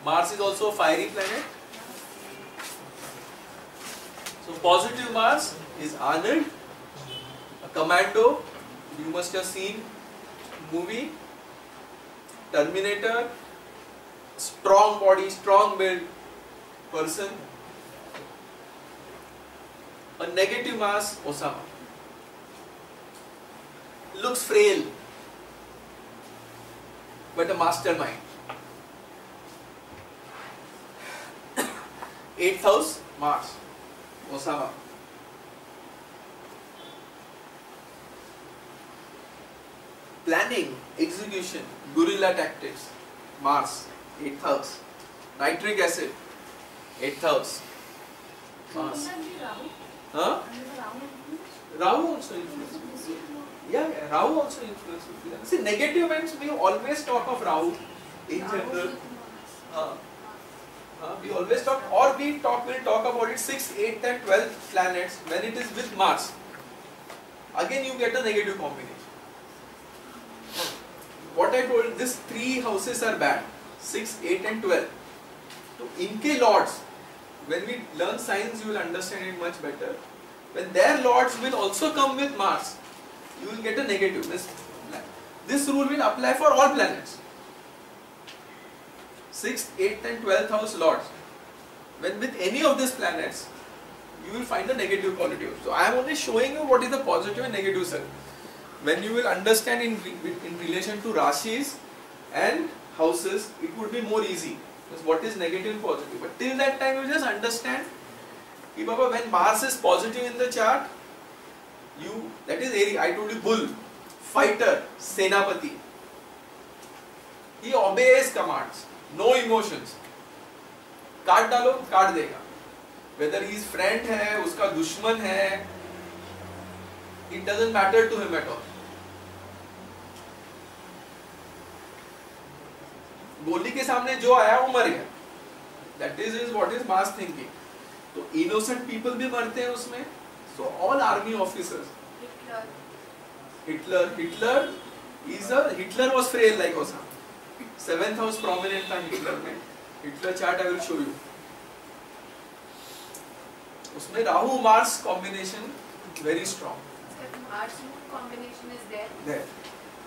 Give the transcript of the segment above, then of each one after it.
Mars is also a fiery planet. So positive Mars is Arnold, a commando. You must have seen movie Terminator. Strong body, strong build person. A negative Mars, Osama. Looks frail, but a mastermind. 8th house, Mars, Osama. Planning, execution, guerrilla tactics, Mars, 8th house. Nitric acid, 8th house, Mars. Huh? Rahu also influences. Yeah, Rahu also influences. See, negative events, we always talk of Rahu in general. We always talk, or will talk about it 6th, 8th and 12th planets when it is with Mars. Again you get a negative combination. What I told, these 3 houses are bad, 6, 8 and 12. So inke lords, when we learn science you will understand it much better. When their lords will also come with Mars, you will get a negative. This rule will apply for all planets. 6th, 8th and 12th house lords. When with any of these planets, you will find a negative quality. So I am only showing you what is the positive and negative side. When you will understand in relation to Rashis and houses, it would be more easy. Because what is negative and positive. But till that time you just understand, when Mars is positive in the chart, that is Aries, I told you bull, fighter, senapati. He obeys commands, no emotions. काट डालो, काट देगा. Whether he is friend है, उसका दुश्मन है, it doesn't matter to him at all. गोली के सामने जो आया वो मर गया. That is what is Mars thinking. तो innocent people भी मरते हैं उसमें. So all army officers. Hitler was frail like Osama. 7th house prominent था Hitler में. Hitler chart I will show you. उसमें Rahu Mars combination very strong. Mars Moon combination is there. There.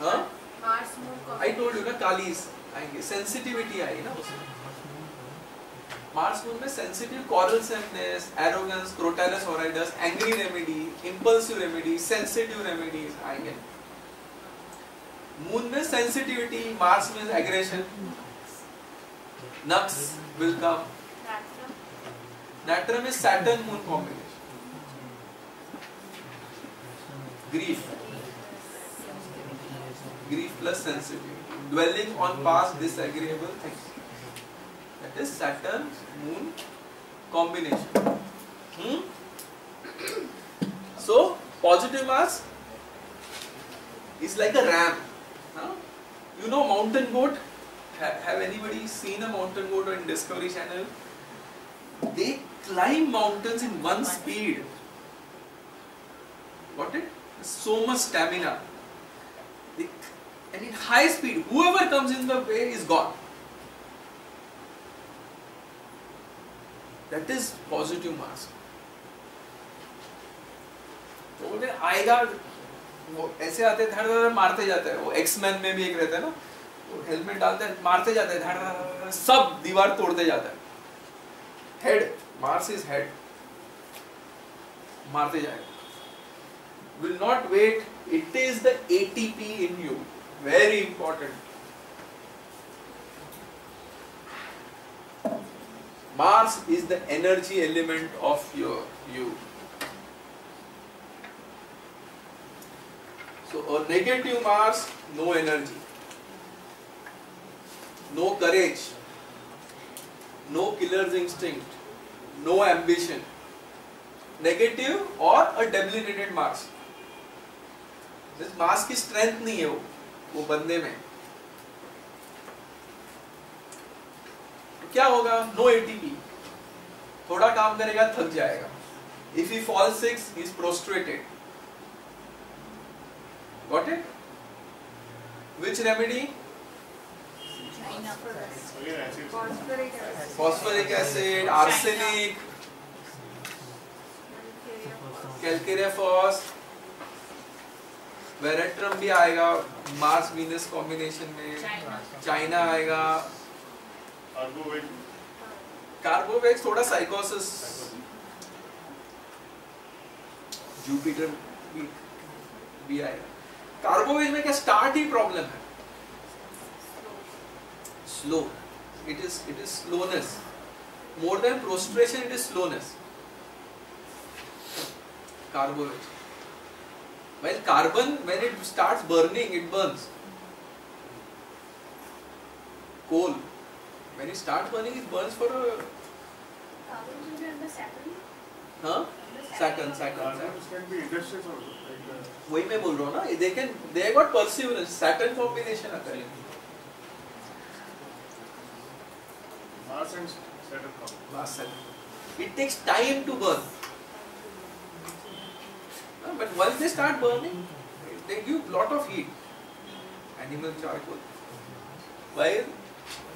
हाँ? Mars Moon combination. I told you ना कालीस आएंगे. Sensitivity आई ना उसमें. Mars Moon में sensitive quarrelsomeness, arrogance, crotalus horridus, angry remedy, impulsive remedy, sensitive remedies आएंगे. Moon में sensitivity, Mars में aggression. Nux will come. Natrum is Saturn Moon combination. Grief plus sensitivity. Dwelling on past disagreeable things. That is Saturn Moon combination. So positive Mars is like a ram. You know mountain goat? Have anybody seen a mountain goat on Discovery Channel? They climb mountains in one speed. Got it? So much stamina. And in high speed, whoever comes in the way is gone. That is positive Mars. तो बोलते आएगा वो ऐसे आते धड़ मारते जाते हैं. वो एक्समैन में भी एक रहता है ना, वो हेलमेट डालते हैं मारते जाते हैं धड़ सब दीवार तोड़ते जाता है. हेड, मार्स इज हेड, मारते जाएगा. Will not wait. It is the ATP in you. Very important. Mars is the energy element of you. So a negative Mars, no energy, no courage, no killer's instinct, no ambition. Negative or a debilitated Mars. This Mars की strength नहीं है वो बंदे में. तो क्या होगा? No ATP. थोड़ा काम करेगा थक जाएगा. If he falls sick, he is prostrated. Got it? Which remedy? phosphoric acid, arsenic, calcarea phos, veratrum भी आएगा मार्स वीनस कॉम्बिनेशन में, चाइना आएगा, कार्बोवेक्स थोड़ा साइकोसिस, जुपिटर भी आएगा। कार्बोवेज में क्या स्टार्ट ही प्रॉब्लम है, slow, it is slowness, more than prostration it is slowness. Carbo veg, while carbon when it starts burning it burns. Coal when it starts burning it burns for a Saturn. वही मैं बोल रहा हूँ ना, they got perseverance, Saturn combination आता है। Mars Saturn. It takes time to burn. But once they start burning, they give lot of heat. Animal charcoal. While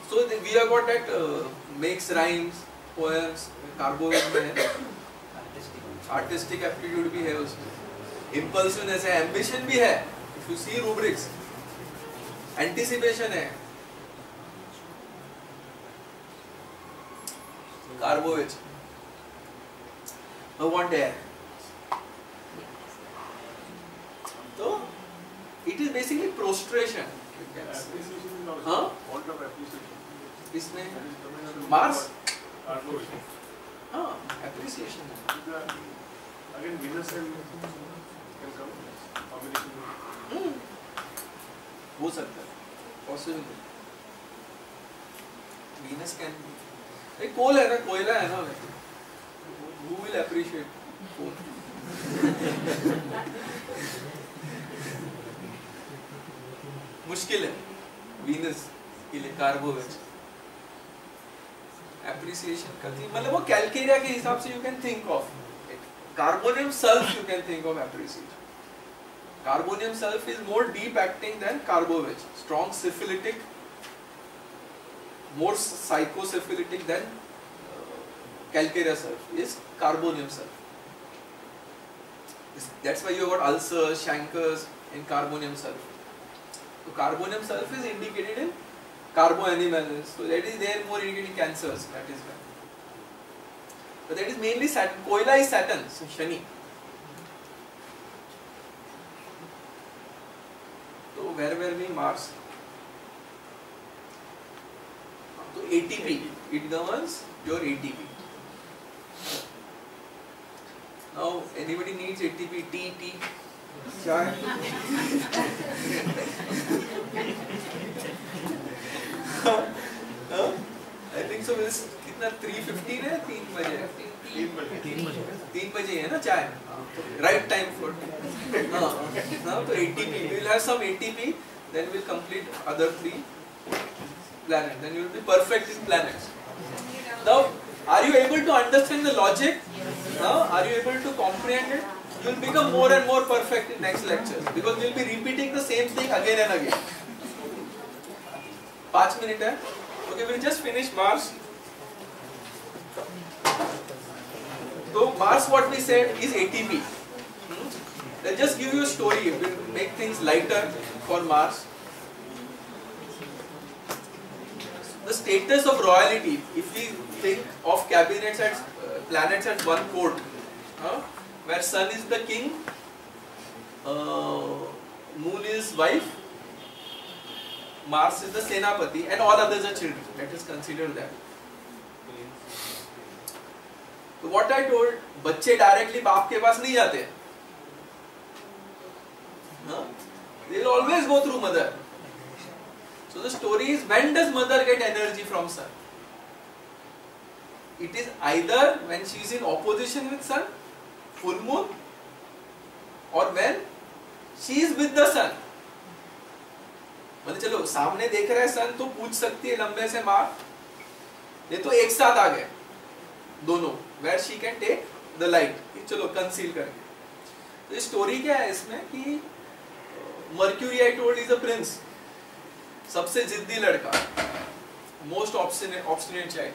so we have got that makes rhymes, poems, carboवेज में है, artistic aptitude भी है उसमें, impulsiveness है, ambition भी है. If you see rubrics, anticipation है. Carboवेज. I want air. So it is basically prostration. हाँ? इसमें मार्स? हाँ, appreciation. Again, Venus can come combination. हो सकता है, possible. Venus can. एक कोल है ना, कोयला है ना, who will appreciate coal? मुश्किल है वीनस के लिए कार्बोवेज एप्रिसिएशन करती, मतलब वो कैल्केरिया के हिसाब से you can think of carboneum sulph, you can think of appreciation. Carboneum sulph is more deep acting than carbo veg, strong syphilitic, more sycosyphilitic than calcaria sulf is carbonium sulf. That's why you got ulcers, chancres in carbonium sulf. So carbonium sulf is indicated in carboanimalins. So that is there more indicating cancers. That is why. But that is mainly Saturn. Koila is Saturn, so Shani. So where were we? Mars. So ATP, it governs your ATP. Now anybody needs ATP? Tea. Chai. I think so. This कितना 3:15 है, 3 बजे है, 3 बजे है ना चाय, right time for हाँ तो ATP, we will have some ATP, then we will complete other 3 planets, then you will be perfect in planets. Now are you able to understand the logic? Are you able to comprehend it? You will become more and more perfect in next lectures because we will be repeating the same thing again and again. 5 minutes है. Okay, we will just finish Mars. So Mars, what we said is ATP. Let's just give you a story. We will make things lighter for Mars. The status of royalty, if we think of cabinets at planets at one court, where Sun is the king, Moon is wife, Mars is the Senapati, and all others are children. Let us consider that. So what I told, बच्चे directly बाप के पास नहीं जाते, they will always go through mother. So the story is, when does mother get energy from Sun? It is either when she is in opposition with Sun, full moon, or when she is with the Sun. मतलब चलो सामने देख रहा है सन तो पूछ सकती है लंबे से मार, ये तो एक साथ आ गए दोनों, where she can take the light, चलो कंसील करके. तो स्टोरी क्या है इसमें कि mercury, I told, is a prince, सबसे जिद्दी लड़का, मोस्ट ऑब्स्टिनेट चाइल्ड,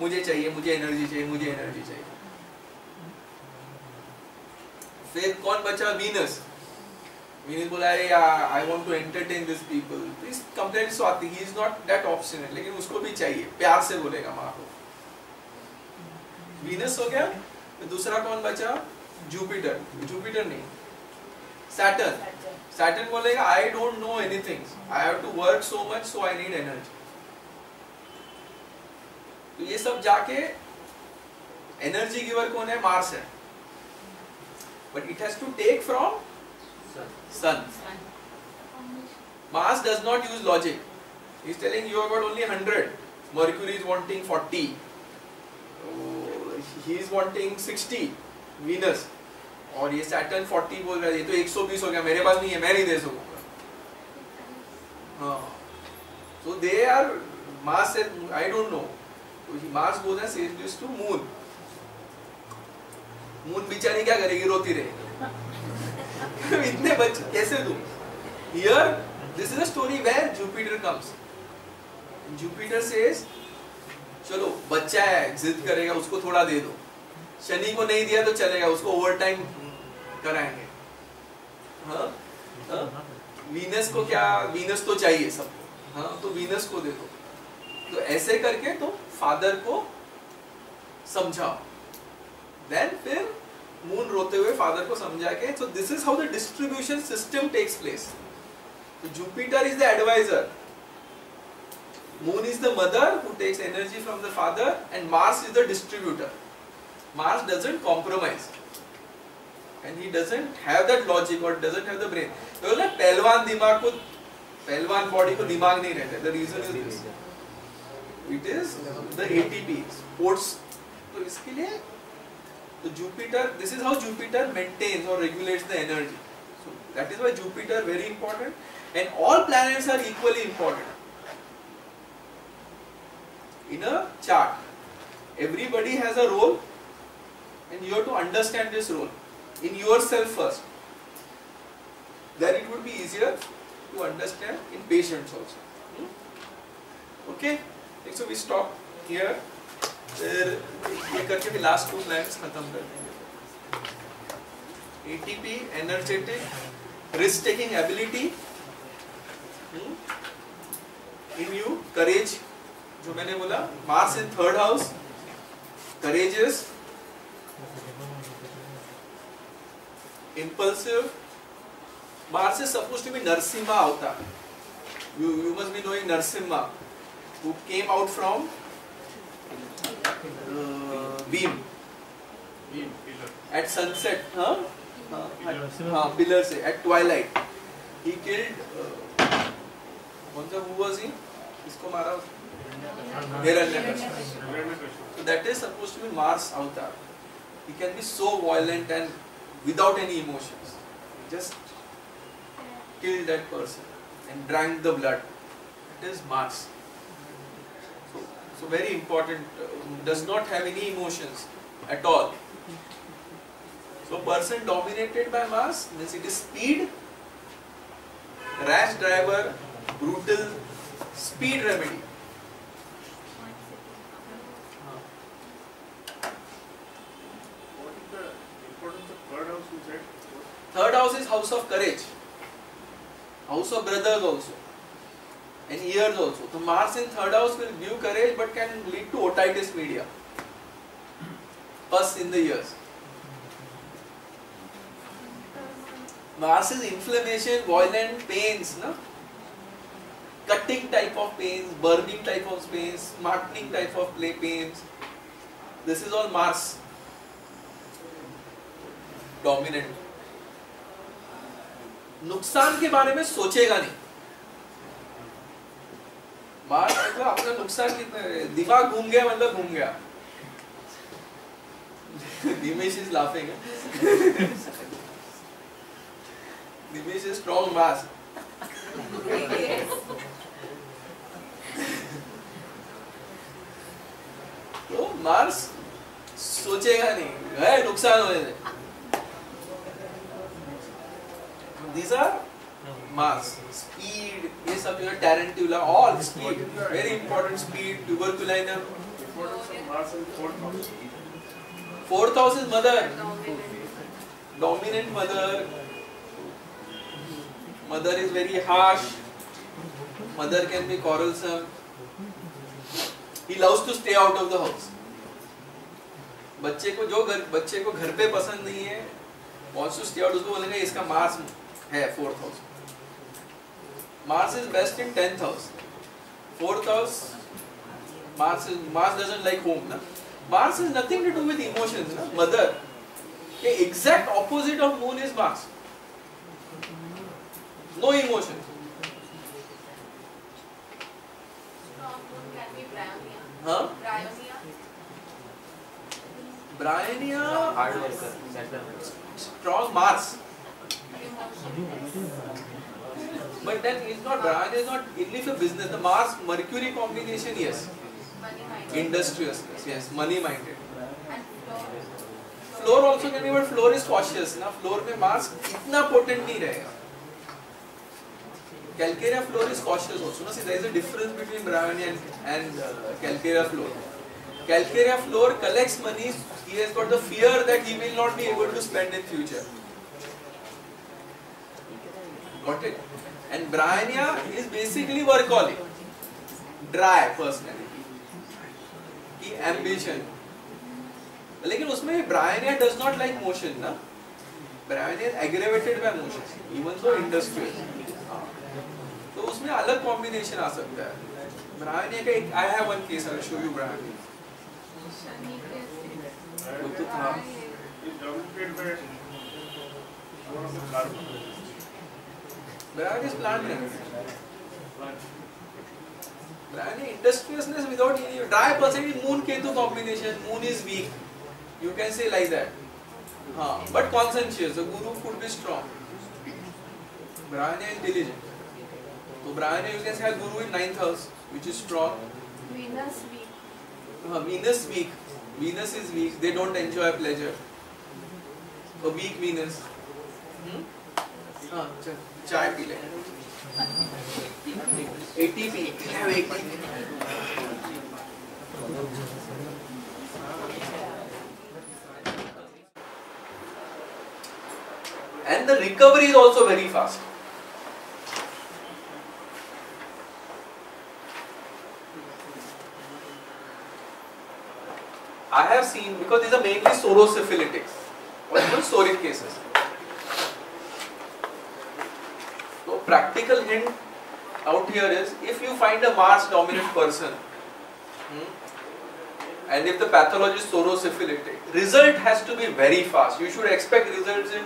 मुझे चाहिए, मुझे एनर्जी चाहिए, मुझे एनर्जी चाहिए. फिर कौन बचा? वीनस. वीनस बोला अरे I want to entertain this people. Please complaint सो आती, he is not that obstinate, लेकिन उसको भी चाहिए, प्यार से बोलेगा माँ को. वीनस हो गया. फिर दूसरा कौन बचा? जुपिटर. जुपिटर नहीं, सैटर्न. सैटर्न बोलेगा I don't know anything, I have to work so much, so I need energy. तो ये सब जाके एनर्जी गिवर कौन है? मार्स है. But it has to take from sun. Mars does not use logic. He is telling you about only 100. Mercury is wanting 40. He is wanting 60. Venus. और ये Saturn 40 बोल रहा है, ये तो 120 हो गया, मेरे पास नहीं है, मैं नहीं दे सकूंगा. हाँ. So they are, Mars said, I don't know. Mars goes and says this to Moon. Moon बेचारी क्या करेगी? रोती रहेगी. इतने बच्चे कैसे दूं? Here, this is a story where Jupiter comes. Jupiter says, चलो बच्चा है, जिद करेगा, उसको थोड़ा दे दो. शनि को नहीं दिया तो चलेगा, उसको ओवरटाइम कराएंगे. हाँ? वीनस को क्या? वीनस तो चाहिए सबको. हाँ, तो वीनस को दे दो. तो ऐसे करके तो फादर को समझाओ. देन फिर मून रोते हुए फादर को समझा के. So this is how the distribution system takes place. So Jupiter is the advisor, Moon is the mother who takes energy from the father, and Mars is the distributor. Mars doesn't compromise, and he doesn't have that logic or doesn't have the brain. तो ना पहलवान दिमाग को, पहलवान body को दिमाग नहीं रहता. The reason is this. It is the ATP, sports. तो इसके लिए तो Jupiter, this is how Jupiter maintains or regulates the energy. So that is why Jupiter very important. And all planets are equally important. In a chart, everybody has a role, and you have to understand this role in yourself first. Then it would be easier to understand in patients also. Okay? So we stop here. ये करके भी last 2 planets खत्म कर देंगे. ATP, energetic, risk-taking ability. In you, courage, जो मैंने बोला, Mars in 3rd house, courageous, impulsive. Mars is supposed to be Narsimha avatar. You must be knowing Narsimha, who came out from beam at sunset, pillar से, at twilight. He killed. Who was he? किसको मारा? Hiranyakashipu. So that is supposed to be Mars avatar. He can be so violent and without any emotions. He just killed that person and drank the blood. It is Mars. So very important. Does not have any emotions at all. So person dominated by Mars means it is speed, rash driver, brutal, speed remedy. What is the importance of 3rd house you said? 3rd house is house of courage, house of brothers also, and ears also. So Mars in 3rd house will give courage but can lead to otitis media, pus in the ears. Mars is inflammation, violent pains, no? Cutting type of pains, burning type of pains, smartening type of pains. This is all Mars dominant. नुकसान के बारे में सोचेगा नहीं. Mars मतलब अपना नुकसान कितना, दिमाग घूम गया मतलब घूम गया. Dimesh is laughing. Dimesh is strong Mars. तो मार्स सोचेगा नहीं, है नुकसान होने दे. These are Mars, speed, ये सब जो है tarantula, all speed, very important speed, tuberculinum. Importance of Mars and fourth house. Fourth house is mother, Dominant. dominant mother. Mother is very harsh. Mother can be quarrelsome. He loves to stay out of the house. बच्चे को घर पे पसंद नहीं है, wants to stay out, उसको बोलेंगे इसका मार्स है fourth house. Mars is best in 10th house. 4th house, Mars doesn't like home. Na? Mars has nothing to do with emotions. Na? Mother. The exact opposite of Moon is Mars. No emotions. Strong moon can be Bryonia. Huh? Bryonia. Bryonia, Hard worker, center. strong Mars. Emotionless. But then it's not, Bryonia is not only for business. The Mars Mercury combination, yes. Money-minded. Industriousness, yes. Money minded. And floor. Floor also can be, but floor is cautious. Na? Floor में Mars इतना potent नहीं रहेगा. Calcarea floor is cautious also. No? See, there is a difference between Bryonia and Calcarea floor. Calcarea floor collects money. He has got the fear that he will not be able to spend in future. Got it? And Bryonia is basically workaholic, dry personality, की ambition. लेकिन उसमें Bryonia does not like motion, ना? Bryonia is aggravated by motion, even though industrial. तो उसमें अलग combination आ सकता है. Bryonia का एक, I have one case, I will show you Bryonia. वो तो था. Is dominated by one of the carbon. Bryonia is plant remedy. Bryonia industriousness without any dry personality. Moon Ketu combination. Moon is weak. You can say like that. But conscientious. The guru could be strong. Bryonia is diligent. So Bryonia you can say guru in 9th house, which is strong. Venus weak. Venus weak. Venus is weak. They don't enjoy pleasure. So weak Venus. चाय P ले. ATP. Have ATP. And the recovery is also very fast. I have seen, because these are mainly sorosyphilitics or even psoric cases. So practical hint out here is, if you find a Mars dominant person and if the pathology is sorosyphilitic, result has to be very fast. You should expect results in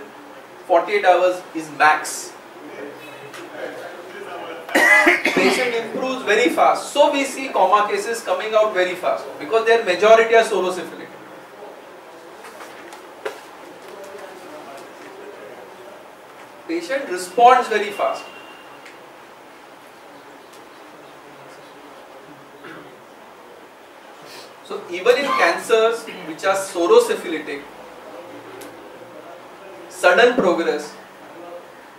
48 hours is max. Patient improves very fast. So we see coma cases coming out very fast because their majority are sorosyphilitic. Patient responds very fast. So even in cancers which are sorosyphilitic, sudden progress,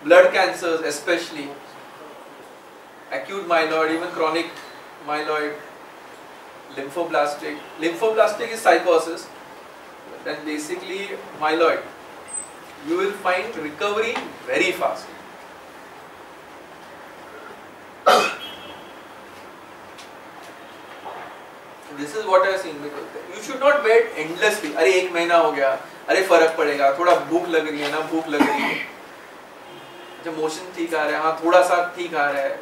blood cancers especially, acute myeloid, even chronic myeloid, lymphoblastic. Lymphoblastic is psychosis, then basically myeloid. You will find recovery very fast. This is what I have seen. Because you should not wait endlessly. अरे एक महीना हो गया, अरे फर्क पड़ेगा, थोड़ा भूख लग रही है ना, भूख लग रही है, जब मोशन ठीक आ रहा है, हाँ थोड़ा सा ठीक आ रहा है.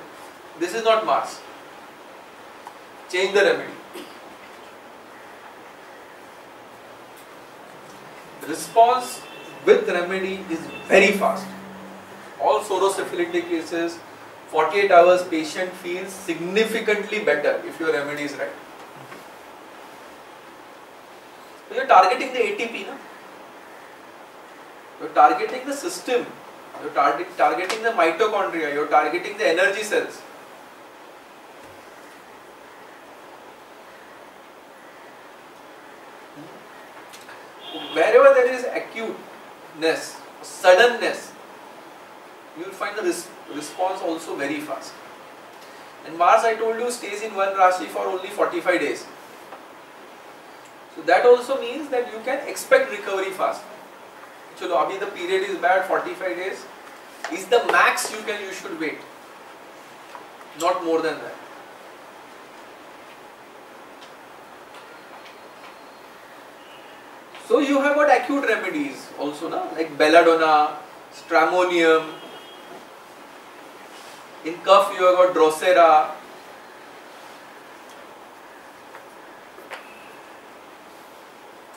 This is not Mars. Change the remedy. The response with remedy is very fast. All sorosyphilitic cases, 48 hours patient feels significantly better if your remedy is right. So you are targeting the ATP, no? You are targeting the system. You are targeting the mitochondria. You are targeting the energy cells. Wherever there is acuteness, suddenness, you will find the response also very fast. And Mars, I told you, stays in one Rashi for only 45 days. So that also means that you can expect recovery fast. Chalo, abhi the period is bad, 45 days is the max you should wait. Not more than that. So you have got acute remedies also, na? Like belladonna, stramonium. In cough you have got drosera.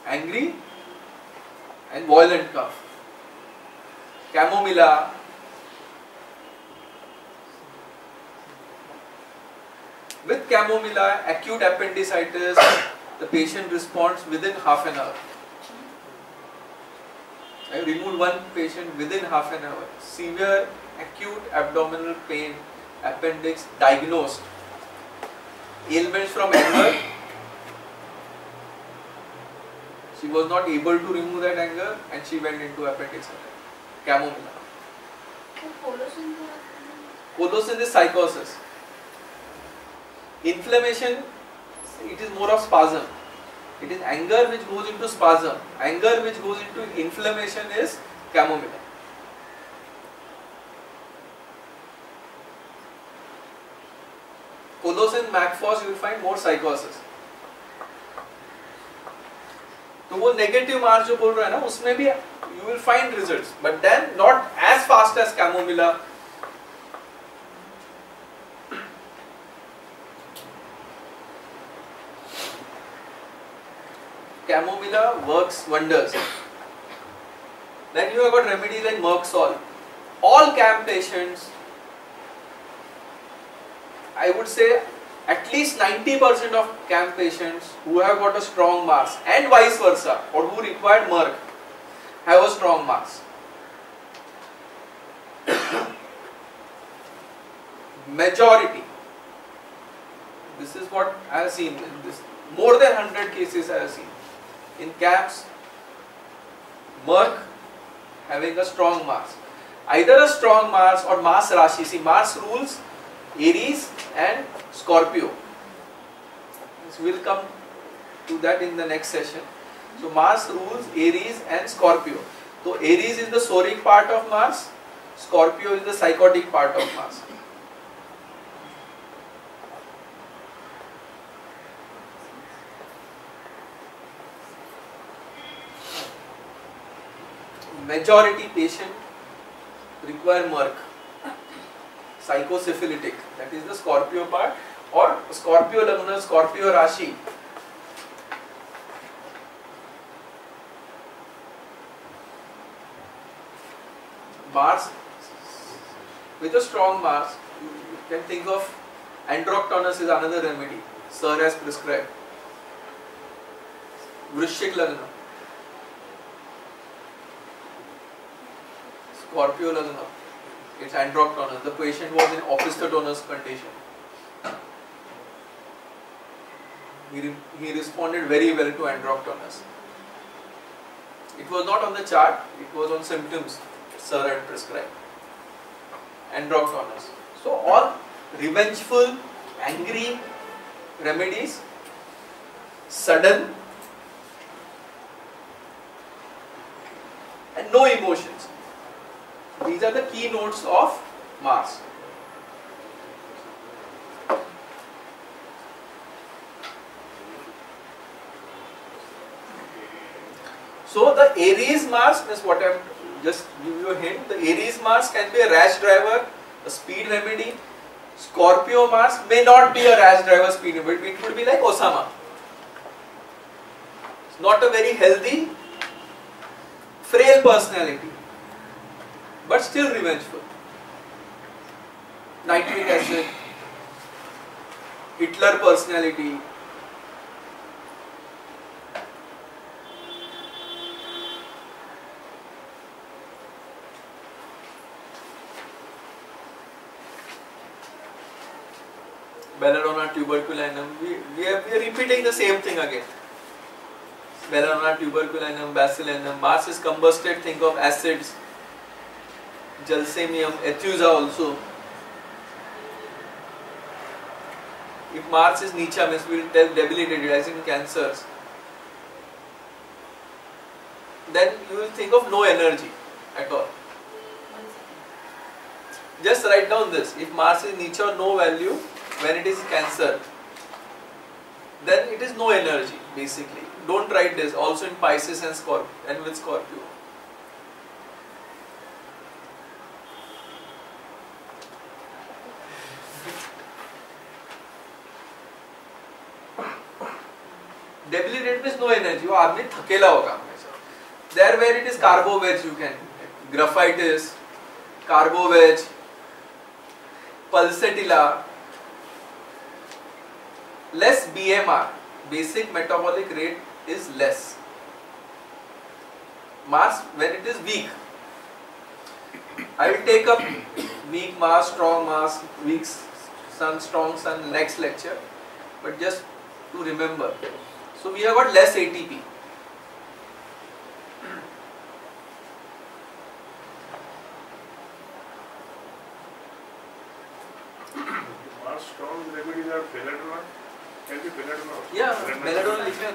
Angry and violent cough. Chamomilla. With chamomilla, acute appendicitis, the patient responds within half an hour. I removed one patient within half an hour. Severe acute abdominal pain, appendix diagnosed. Ailments from anger. She was not able to remove that anger and she went into appendix attack. Chamomilla. Colocin is psychosis. Inflammation, it is more of spasm. It is anger which goes into spasm. Anger which goes into inflammation is chamomilla. Colocin, Macphos, you will find more psychosis. तो वो negative Mars जो बोल रहा है ना, उसमें भी you will find results, but then not as fast as chamomilla. Chamomilla works wonders. Then you have got remedies like Merck Salt. All CAM patients, I would say at least 90% of CAM patients who have got a strong Mars and vice versa, or who required Merck, have a strong Mars. Majority. This is what I have seen. More than 100 cases I have seen. In CAMs, Merck having a strong Mars. Either a strong Mars or Mars Rashi. See, Mars rules Aries and Scorpio. So we'll come to that in the next session. So Mars rules Aries and Scorpio. So Aries is the soaric part of Mars, Scorpio is the psychotic part of Mars. Majority patient require Merck. Psychosyphilitic, that is the Scorpio part, or Scorpio Lagna, Scorpio Rashi. Mars, with a strong Mars, you can think of androctonus is another remedy, Sir has prescribed. Vrishchik Lagna, Scorpio Lagna, it's androctonus. The patient was in opisthotonus condition. He responded very well to androctonus. It was not on the chart, it was on symptoms Sir had prescribed. Androctonus. So all revengeful, angry remedies, sudden and no emotions. These are the keynotes of Mars. So the Aries Mars is what I am just give you a hint. The Aries Mars can be a rash driver, a speed remedy. Scorpio Mars may not be a rash driver, speed remedy. It would be like Osama. It's not a very healthy, frail personality, but still revengeful. Nitric acid, Hitler personality. Belladonna tuberculinum, we are repeating the same thing again. Belladonna tuberculinum, bacillinum, Mars is combusted, think of acids, jalsemium, ethusa also. if Mars is Nicha, means we will tell debilitated as in cancers, then you will think of no energy at all. Just write down this. If Mars is Nicha or no value, when it is Cancer, then it is no energy basically. Don't write this. Also in Pisces and Scorpio and with Scorpio. Debilitated means no energy. वो आदमी थकेला होगा हमेशा. There where it is carbo wedge, you can graphitis, carbo wedge, pulsatilla, less BMR, basic metabolic rate is less. Mars when it is weak. I will take up weak Mars, strong Mars, weak Sun, strong Sun next lecture, but just to remember. So we have got less ATP. Mars strong remedies are belladonna. Can be belladonna also. Yeah, belladonna लिखा है.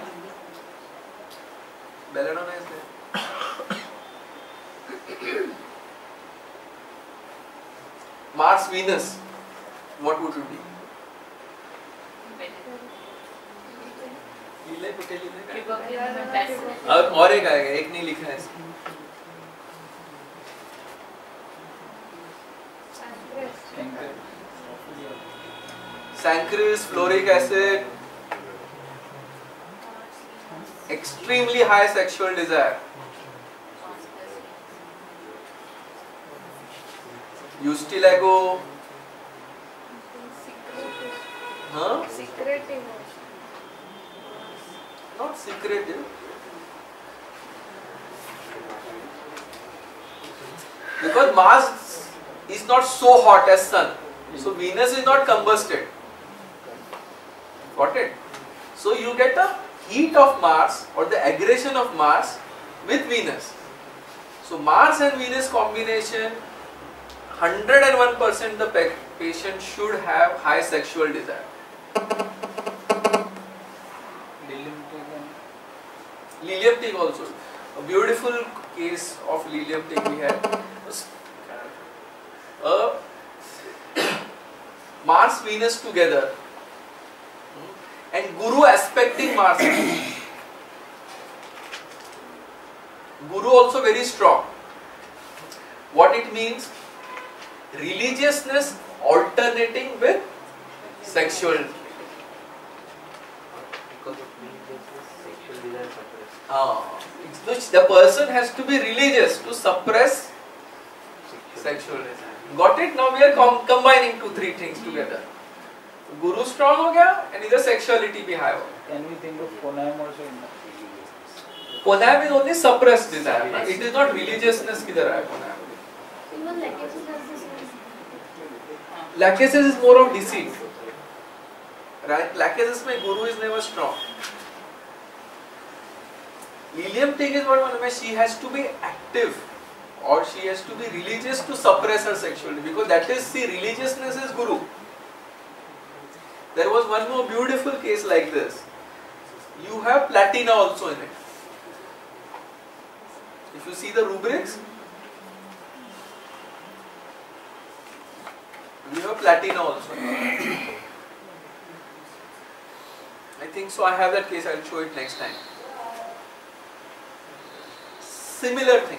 Belladonna is there. Mars Venus, what would it be? लीले कुटे लीले का. और एक आएगा, एक नहीं लिखा है इसमें. Sancris, fluoric acid, extremely high sexual desire. Eustilago, huh? Secretive. Not secretive. Because Mars is not so hot as Sun, so Venus is not combusted. Got it? So you get the heat of Mars or the aggression of Mars with Venus. So Mars and Venus combination, 101% the patient should have high sexual desire. Lilium tick also. A beautiful case of lilium tick we had. Mars Venus together and Guru aspecting Mars. Guru also very strong. What it means? Religiousness alternating with sexual. Because of religiousness, sexual desire suppressed. The person has to be religious to suppress sexual desire. Got it? Now we are combining 2-3 things together. Guru strong हो गया and इधर sexuality भी high हो गया. Can we think of Konam also in that? Konam is only suppressed desire. ना? It is not religiousness किधर आया Konam. Even Lachesis has this one. Lachesis is more of deceit. Right? Lachesis में Guru is never strong. Lilium tick is what she has to be active or she has to be religious to suppress her sexuality, because that is, see, religiousness is Guru. There was one more beautiful case like this. You have Platina also in it. If you see the rubrics, you have Platina also. I think so. I have that case. I will show it next time. Similar thing.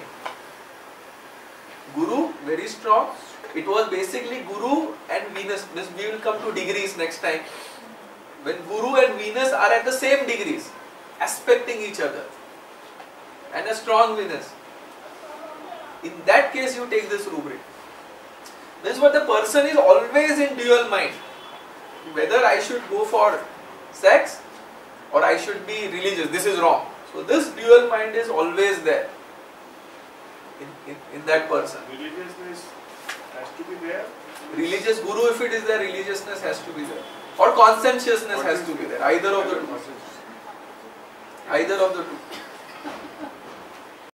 Guru very strong. It was basically Guru and Venus. We will come to degrees next time. When Guru and Venus are at the same degrees, aspecting each other, and a strong Venus. In that case, you take this rubric. This is what the person is always in dual mind. Whether I should go for sex or I should be religious. This is wrong. So this dual mind is always there in that person. Religiousness has to be there. Religious Guru, if it is there, religiousness has to be there. Or conscientiousness has to be there. Either of the two. Either of the two.